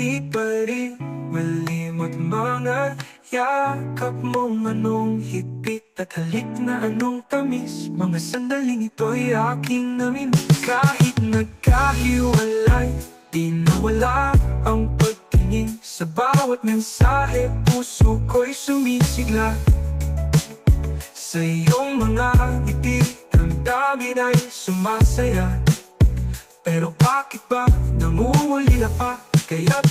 Di pa rin malimot mga yakap mong anong higpit at halik na anong tamis. Mga sandaling ito'y aking namimiss. Kahit nagkahiwalay, di nawala ang pagtingin. Sa bawat mensahe, puso ko'y sumisigla. Sa iyong mga ngiti, damdamin ay sumasaya. Pero bakit ba nangungulila pa? Kaya't